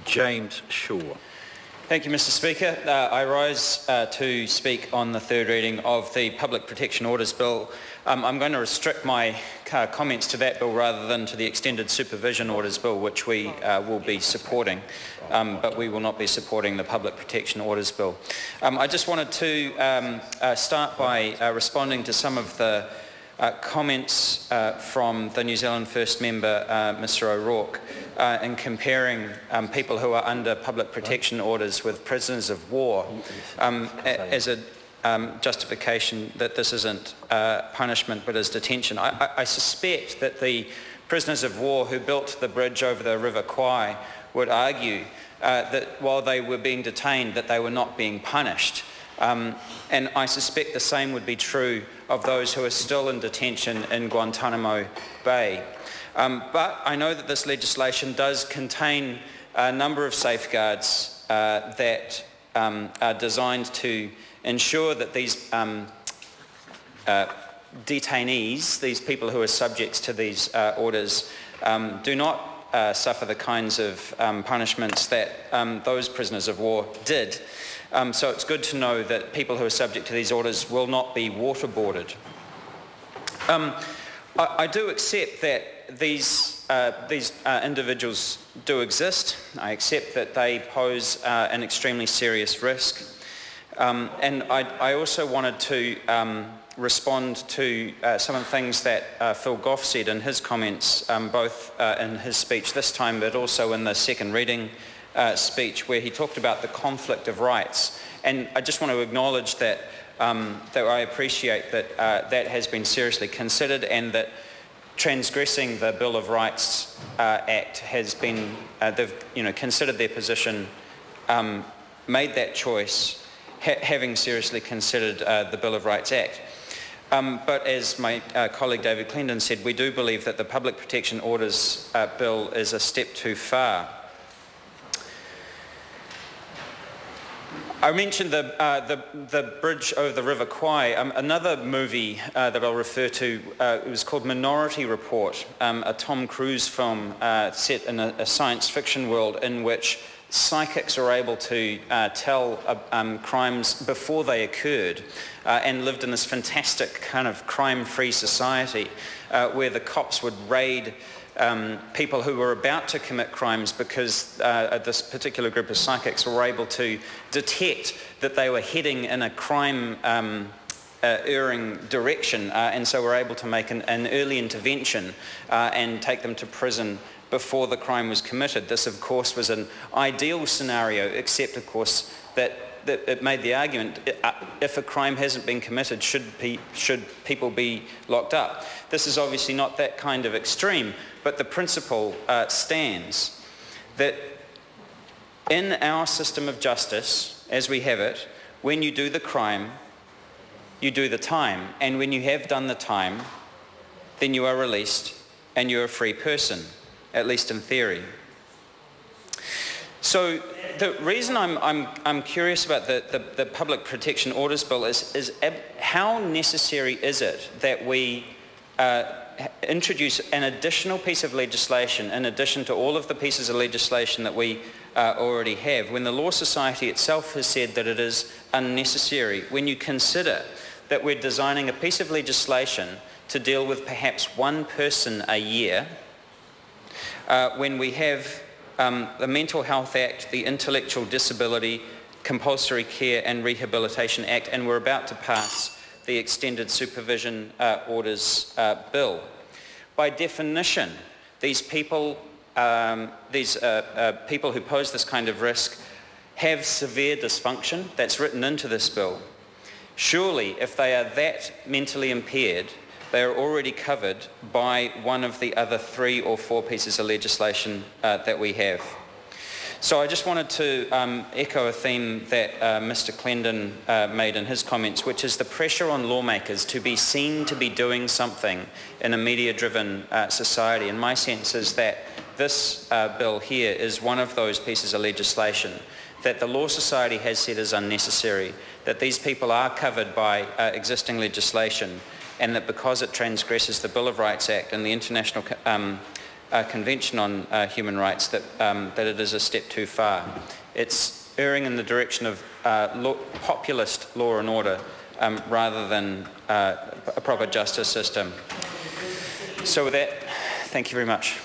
James Shaw. Thank you, Mr Speaker. I rise to speak on the third reading of the Public Protection Orders Bill. I'm going to restrict my comments to that bill rather than to the Extended Supervision Orders Bill, which we will be supporting, but we will not be supporting the Public Protection Orders Bill. I just wanted to start by responding to some of the comments from the New Zealand First Member, Mr O'Rourke, in comparing people who are under public protection orders with prisoners of war as a justification that this isn't punishment but is detention. I suspect that the prisoners of war who built the bridge over the River Kwai would argue that while they were being detained that they were not being punished. And I suspect the same would be true of those who are still in detention in Guantanamo Bay. But I know that this legislation does contain a number of safeguards that are designed to ensure that these detainees, these people who are subjects to these orders, do not suffer the kinds of punishments that those prisoners of war did. So it's good to know that people who are subject to these orders will not be waterboarded. I do accept that these individuals do exist. I accept that they pose an extremely serious risk. And I also wanted to respond to some of the things that Phil Goff said in his comments, both in his speech this time but also in the second reading speech, where he talked about the conflict of rights. And I just want to acknowledge that, that I appreciate that that has been seriously considered, and that transgressing the Bill of Rights Act has been, they've considered their position, made that choice, having seriously considered the Bill of Rights Act. But as my colleague David Clendon said, we do believe that the Public Protection Orders Bill is a step too far. I mentioned the bridge over the River Kwai. Another movie that I'll refer to, it was called Minority Report, a Tom Cruise film set in a science fiction world in which psychics are able to tell crimes before they occurred, and lived in this fantastic kind of crime-free society where the cops would raid people who were about to commit crimes because this particular group of psychics were able to detect that they were heading in a crime erring direction, and so were able to make an early intervention and take them to prison before the crime was committed. This, of course, was an ideal scenario, except, of course, that it made the argument, if a crime hasn't been committed, should people be locked up? This is obviously not that kind of extreme, but the principle stands that in our system of justice, as we have it, when you do the crime, you do the time, and when you have done the time, then you are released and you're a free person, at least in theory. So the reason I'm curious about the Public Protection Orders Bill is how necessary is it that we introduce an additional piece of legislation in addition to all of the pieces of legislation that we already have, when the Law Society itself has said that it is unnecessary, when you consider that we're designing a piece of legislation to deal with perhaps one person a year, when we have the Mental Health Act, the Intellectual Disability, Compulsory Care and Rehabilitation Act, and we're about to pass the Extended Supervision Orders Bill. By definition, these people who pose this kind of risk have severe dysfunction. That's written into this bill. Surely, if they are that mentally impaired, they are already covered by one of the other 3 or 4 pieces of legislation that we have. So I just wanted to echo a theme that Mr Clendon made in his comments, which is the pressure on lawmakers to be seen to be doing something in a media-driven society. And my sense is that this bill here is one of those pieces of legislation that the Law Society has said is unnecessary, that these people are covered by existing legislation, and that because it transgresses the Bill of Rights Act and the international Convention on Human Rights that it is a step too far. It's erring in the direction of populist law and order rather than a proper justice system. So with that, thank you very much.